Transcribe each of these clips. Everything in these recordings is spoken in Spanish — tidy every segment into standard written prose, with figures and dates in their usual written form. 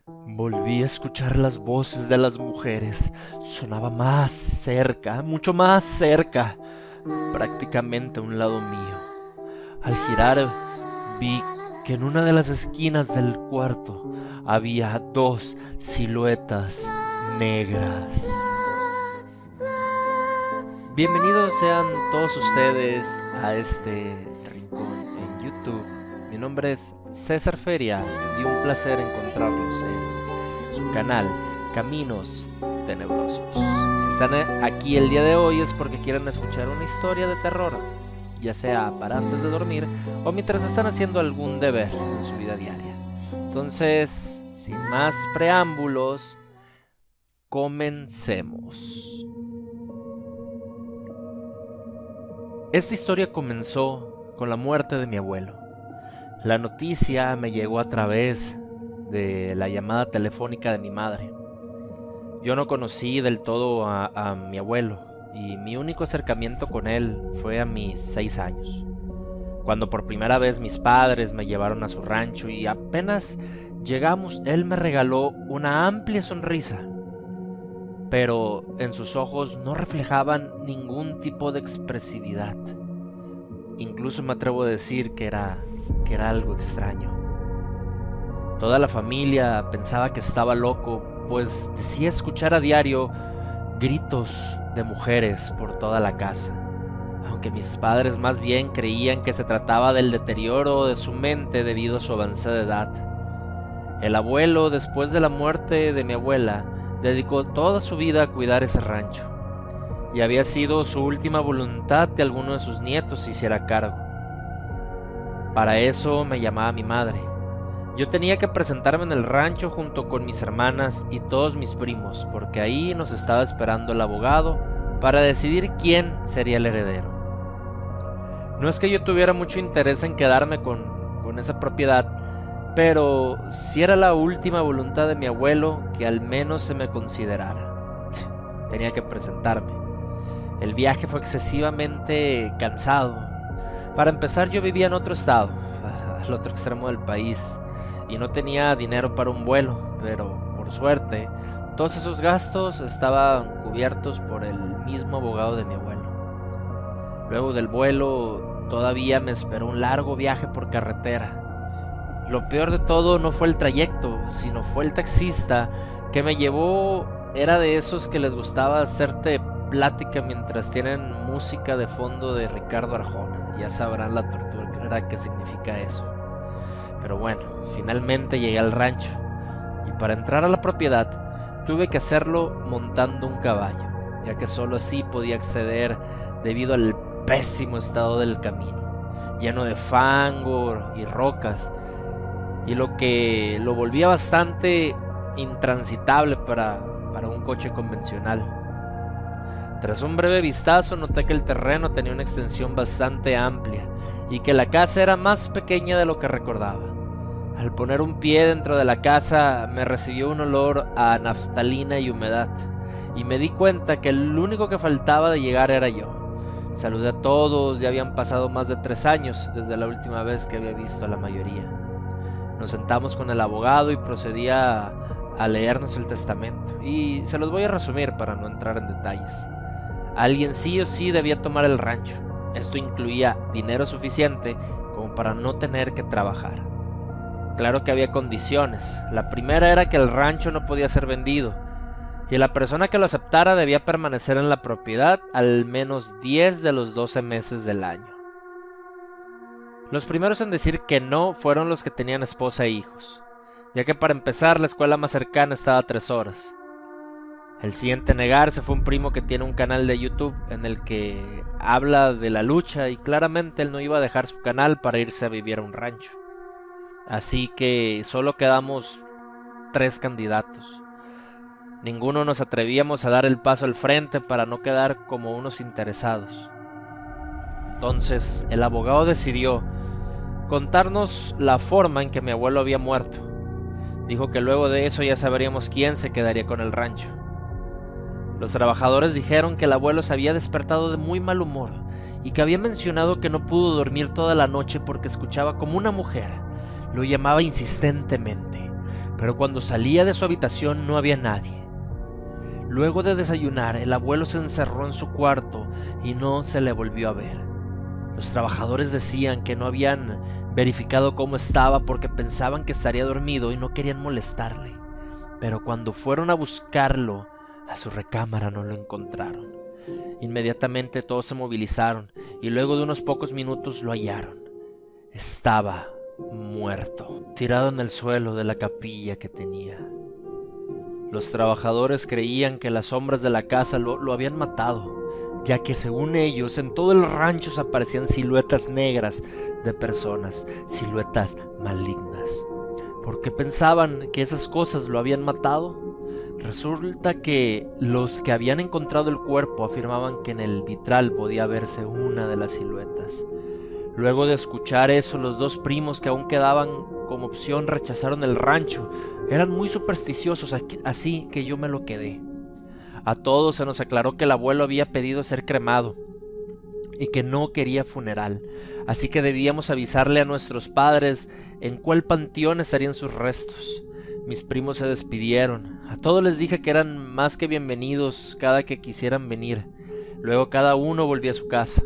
Volví a escuchar las voces de las mujeres. Sonaba más cerca, mucho más cerca, prácticamente a un lado mío. Al girar, vi que en una de las esquinas del cuarto había dos siluetas negras. Bienvenidos sean todos ustedes a este rincón en YouTube. Mi nombre es César Feria y un placer encontrarlos en su canal Caminos Tenebrosos. Si están aquí el día de hoy es porque quieren escuchar una historia de terror, ya sea para antes de dormir o mientras están haciendo algún deber en su vida diaria. Entonces, sin más preámbulos, comencemos. Esta historia comenzó con la muerte de mi abuelo. La noticia me llegó a través de la llamada telefónica de mi madre. Yo no conocí del todo a mi abuelo y mi único acercamiento con él fue a mis 6 años, cuando por primera vez mis padres me llevaron a su rancho y apenas llegamos, él me regaló una amplia sonrisa, pero en sus ojos no reflejaban ningún tipo de expresividad. Incluso me atrevo a decir que era algo extraño. Toda la familia pensaba que estaba loco, pues decía escuchar a diario gritos de mujeres por toda la casa, aunque mis padres más bien creían que se trataba del deterioro de su mente debido a su avanzada edad. El abuelo, después de la muerte de mi abuela, dedicó toda su vida a cuidar ese rancho, y había sido su última voluntad que alguno de sus nietos se hiciera cargo. Para eso me llamaba mi madre. Yo tenía que presentarme en el rancho junto con mis hermanas y todos mis primos, porque ahí nos estaba esperando el abogado para decidir quién sería el heredero. No es que yo tuviera mucho interés en quedarme con esa propiedad, pero sí era la última voluntad de mi abuelo que al menos se me considerara. Tenía que presentarme. El viaje fue excesivamente cansado. Para empezar, yo vivía en otro estado, al otro extremo del país, y no tenía dinero para un vuelo, pero por suerte, todos esos gastos estaban cubiertos por el mismo abogado de mi abuelo. Luego del vuelo, todavía me esperó un largo viaje por carretera. Lo peor de todo no fue el trayecto, sino fue el taxista que me llevó. Era de esos que les gustaba hacerte plática mientras tienen música de fondo de Ricardo Arjona. Ya sabrán la tortura que significa eso. Pero bueno, finalmente llegué al rancho, y para entrar a la propiedad tuve que hacerlo montando un caballo, ya que solo así podía acceder debido al pésimo estado del camino, lleno de fango y rocas, y lo que lo volvía bastante intransitable para un coche convencional. Tras un breve vistazo noté que el terreno tenía una extensión bastante amplia y que la casa era más pequeña de lo que recordaba. Al poner un pie dentro de la casa me recibió un olor a naftalina y humedad, y me di cuenta que el único que faltaba de llegar era yo. Saludé a todos, ya habían pasado más de 3 años desde la última vez que había visto a la mayoría. Nos sentamos con el abogado y procedía a leernos el testamento, y se los voy a resumir para no entrar en detalles. Alguien sí o sí debía tomar el rancho. Esto incluía dinero suficiente como para no tener que trabajar. Claro que había condiciones. La primera era que el rancho no podía ser vendido, y la persona que lo aceptara debía permanecer en la propiedad al menos 10 de los 12 meses del año. Los primeros en decir que no fueron los que tenían esposa e hijos, ya que para empezar la escuela más cercana estaba a 3 horas. El siguiente en negarse fue un primo que tiene un canal de YouTube en el que habla de la lucha, y claramente él no iba a dejar su canal para irse a vivir a un rancho. Así que solo quedamos 3 candidatos. Ninguno nos atrevíamos a dar el paso al frente para no quedar como unos interesados. Entonces el abogado decidió contarnos la forma en que mi abuelo había muerto. Dijo que luego de eso ya sabríamos quién se quedaría con el rancho. Los trabajadores dijeron que el abuelo se había despertado de muy mal humor y que había mencionado que no pudo dormir toda la noche porque escuchaba como una mujer lo llamaba insistentemente, pero cuando salía de su habitación no había nadie. Luego de desayunar, el abuelo se encerró en su cuarto y no se le volvió a ver. Los trabajadores decían que no habían verificado cómo estaba porque pensaban que estaría dormido y no querían molestarle, pero cuando fueron a buscarlo a su recámara no lo encontraron. Inmediatamente todos se movilizaron y luego de unos pocos minutos lo hallaron. Estaba muerto, tirado en el suelo de la capilla que tenía. Los trabajadores creían que las sombras de la casa lo habían matado, ya que según ellos en todo el rancho se aparecían siluetas negras de personas, siluetas malignas. ¿Por qué pensaban que esas cosas lo habían matado? Resulta que los que habían encontrado el cuerpo afirmaban que en el vitral podía verse una de las siluetas. Luego de escuchar eso, los dos primos que aún quedaban como opción rechazaron el rancho. Eran muy supersticiosos, así que yo me lo quedé. A todos se nos aclaró que el abuelo había pedido ser cremado y que no quería funeral, así que debíamos avisarle a nuestros padres en cuál panteón estarían sus restos. Mis primos se despidieron. A todos les dije que eran más que bienvenidos cada que quisieran venir. Luego cada uno volvió a su casa.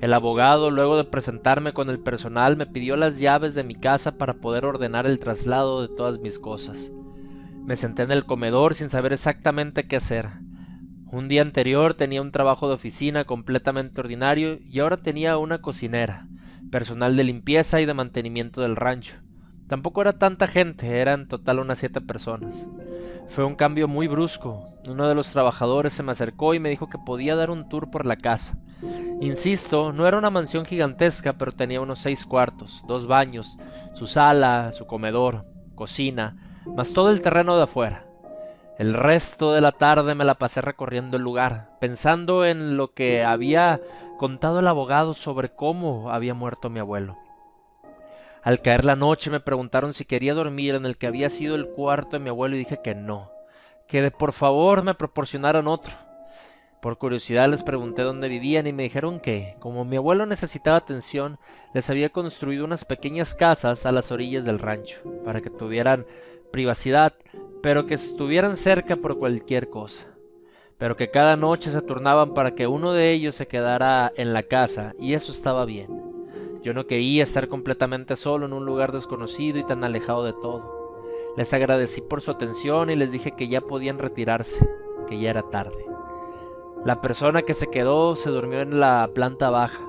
El abogado, luego de presentarme con el personal, me pidió las llaves de mi casa para poder ordenar el traslado de todas mis cosas. Me senté en el comedor sin saber exactamente qué hacer. Un día anterior tenía un trabajo de oficina completamente ordinario y ahora tenía una cocinera, personal de limpieza y de mantenimiento del rancho. Tampoco era tanta gente, eran en total unas 7 personas. Fue un cambio muy brusco. Uno de los trabajadores se me acercó y me dijo que podía dar un tour por la casa. Insisto, no era una mansión gigantesca, pero tenía unos 6 cuartos, 2 baños, su sala, su comedor, cocina, más todo el terreno de afuera. El resto de la tarde me la pasé recorriendo el lugar, pensando en lo que había contado el abogado sobre cómo había muerto mi abuelo. Al caer la noche me preguntaron si quería dormir en el que había sido el cuarto de mi abuelo y dije que no, que de por favor me proporcionaran otro. Por curiosidad les pregunté dónde vivían y me dijeron que, como mi abuelo necesitaba atención, les había construido unas pequeñas casas a las orillas del rancho, para que tuvieran privacidad, pero que estuvieran cerca por cualquier cosa. Pero que cada noche se turnaban para que uno de ellos se quedara en la casa, y eso estaba bien. Yo no quería estar completamente solo en un lugar desconocido y tan alejado de todo. Les agradecí por su atención y les dije que ya podían retirarse, que ya era tarde. La persona que se quedó se durmió en la planta baja.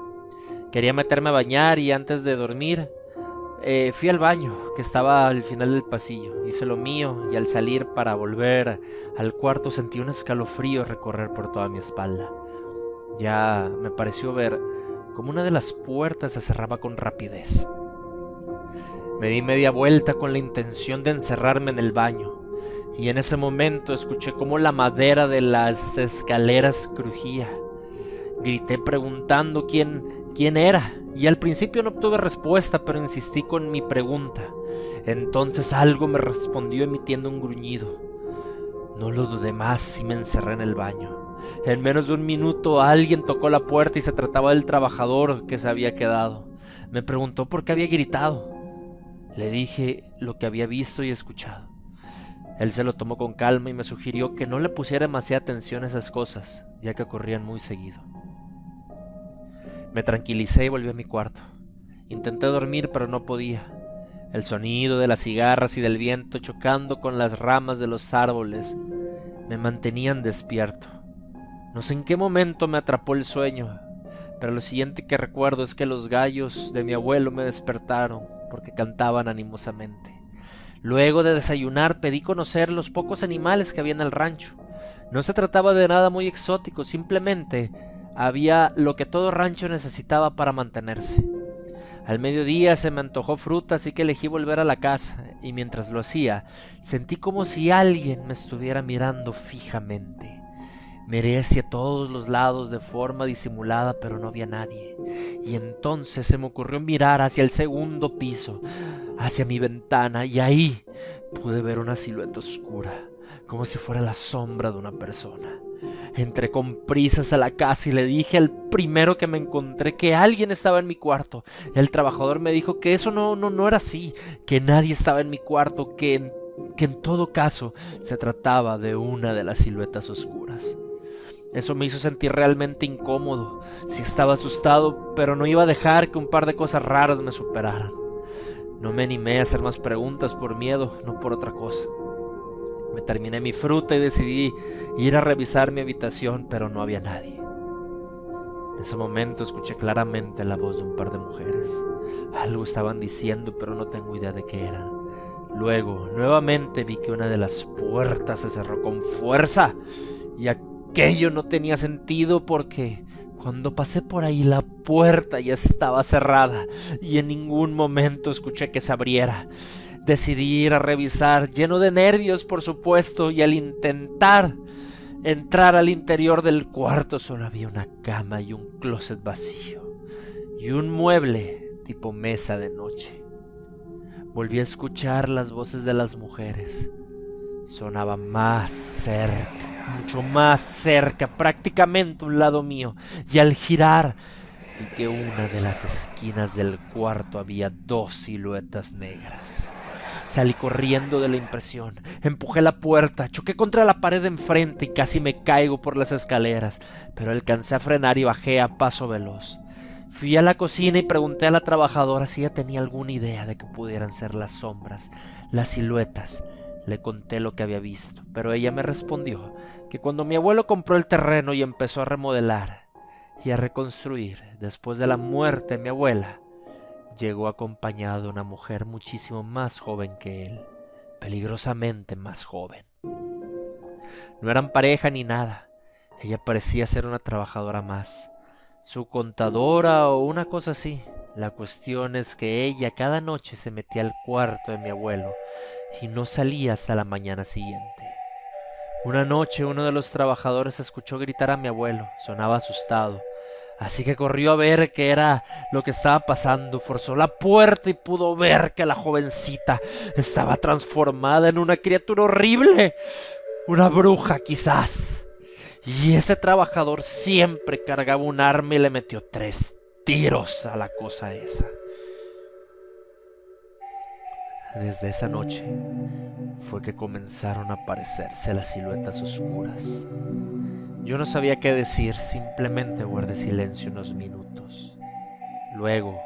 Quería meterme a bañar y antes de dormir fui al baño que estaba al final del pasillo. Hice lo mío y al salir para volver al cuarto sentí un escalofrío recorrer por toda mi espalda. Ya me pareció ver como una de las puertas se cerraba con rapidez. Me di media vuelta con la intención de encerrarme en el baño, y en ese momento escuché cómo la madera de las escaleras crujía. Grité preguntando quién era, y al principio no obtuve respuesta, pero insistí con mi pregunta. Entonces algo me respondió emitiendo un gruñido. No lo dudé más y me encerré en el baño. En menos de un minuto alguien tocó la puerta y se trataba del trabajador que se había quedado. Me preguntó por qué había gritado. Le dije lo que había visto y escuchado. Él se lo tomó con calma y me sugirió que no le pusiera demasiada atención a esas cosas, ya que ocurrían muy seguido. Me tranquilicé y volví a mi cuarto. Intenté dormir, pero no podía. El sonido de las cigarras y del viento chocando con las ramas de los árboles me mantenían despierto. No sé en qué momento me atrapó el sueño, pero lo siguiente que recuerdo es que los gallos de mi abuelo me despertaron porque cantaban animosamente. Luego de desayunar pedí conocer los pocos animales que había en el rancho. No se trataba de nada muy exótico, simplemente había lo que todo rancho necesitaba para mantenerse. Al mediodía se me antojó fruta, así que elegí volver a la casa, y mientras lo hacía, sentí como si alguien me estuviera mirando fijamente. Miré hacia todos los lados de forma disimulada, pero no había nadie. Y entonces se me ocurrió mirar hacia el segundo piso, hacia mi ventana, y ahí pude ver una silueta oscura, como si fuera la sombra de una persona. Entré con prisas a la casa y le dije al primero que me encontré que alguien estaba en mi cuarto. El trabajador me dijo que eso no era así, que nadie estaba en mi cuarto, que en que en todo caso se trataba de una de las siluetas oscuras. Eso me hizo sentir realmente incómodo. Sí estaba asustado, pero no iba a dejar que un par de cosas raras me superaran. No me animé a hacer más preguntas por miedo, no por otra cosa. Me terminé mi fruta y decidí ir a revisar mi habitación, pero no había nadie. En ese momento escuché claramente la voz de un par de mujeres. Algo estaban diciendo, pero no tengo idea de qué era. Luego, nuevamente vi que una de las puertas se cerró con fuerza y aquello no tenía sentido porque cuando pasé por ahí la puerta ya estaba cerrada y en ningún momento escuché que se abriera. Decidí ir a revisar, lleno de nervios por supuesto, y al intentar entrar al interior del cuarto solo había una cama y un closet vacío y un mueble tipo mesa de noche. Volví a escuchar las voces de las mujeres. Sonaba más cerca, mucho más cerca, prácticamente a un lado mío, y al girar vi que en una de las esquinas del cuarto había dos siluetas negras. Salí corriendo de la impresión, empujé la puerta, choqué contra la pared de enfrente y casi me caigo por las escaleras, pero alcancé a frenar y bajé a paso veloz. Fui a la cocina y pregunté a la trabajadora si ella tenía alguna idea de que pudieran ser las sombras, las siluetas. Le conté lo que había visto, pero ella me respondió que cuando mi abuelo compró el terreno y empezó a remodelar y a reconstruir después de la muerte de mi abuela, llegó acompañado de una mujer muchísimo más joven que él, peligrosamente más joven. No eran pareja ni nada, ella parecía ser una trabajadora más, su contadora o una cosa así. La cuestión es que ella cada noche se metía al cuarto de mi abuelo y no salía hasta la mañana siguiente. Una noche uno de los trabajadores escuchó gritar a mi abuelo, sonaba asustado, así que corrió a ver qué era lo que estaba pasando. Forzó la puerta y pudo ver que la jovencita estaba transformada en una criatura horrible, una bruja quizás. Y ese trabajador siempre cargaba un arma y le metió 3 tiros a la cosa esa. Desde esa noche fue que comenzaron a aparecerse las siluetas oscuras. Yo no sabía qué decir, simplemente guardé silencio unos minutos. Luego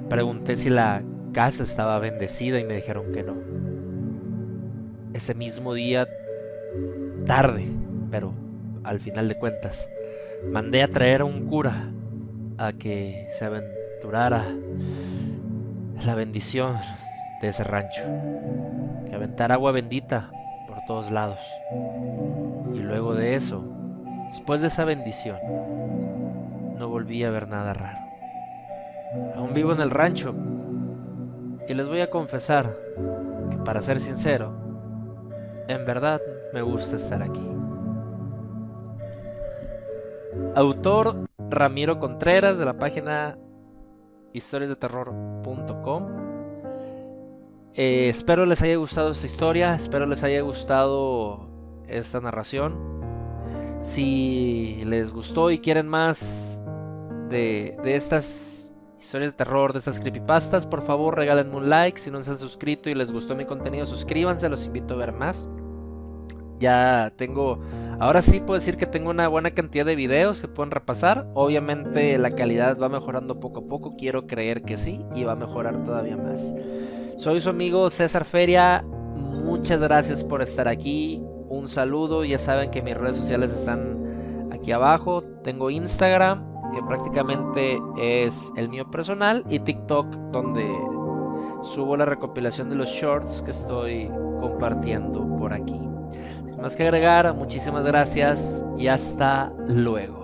pregunté si la casa estaba bendecida y me dijeron que no. Ese mismo día, tarde, pero al final de cuentas, mandé a traer a un cura a que se aventurara la bendición de ese rancho, que aventara agua bendita por todos lados. Y luego de eso, después de esa bendición, no volví a ver nada raro. Aún vivo en el rancho y les voy a confesar que, para ser sincero, en verdad me gusta estar aquí. Autor Ramiro Contreras, de la página historiasdeterror.com. Espero les haya gustado esta historia, espero les haya gustado esta narración. Si les gustó y quieren más de estas historias de terror, de estas creepypastas, por favor regálenme un like. Si no se han suscrito y les gustó mi contenido, suscríbanse, los invito a ver más. Ya tengo, ahora sí puedo decir que tengo una buena cantidad de videos que pueden repasar. Obviamente la calidad va mejorando poco a poco, quiero creer que sí, y va a mejorar todavía más. Soy su amigo César Feria, muchas gracias por estar aquí, un saludo. Ya saben que mis redes sociales están aquí abajo. Tengo Instagram, que prácticamente es el mío personal, y TikTok, donde subo la recopilación de los shorts que estoy compartiendo por aquí. Sin más que agregar, muchísimas gracias y hasta luego.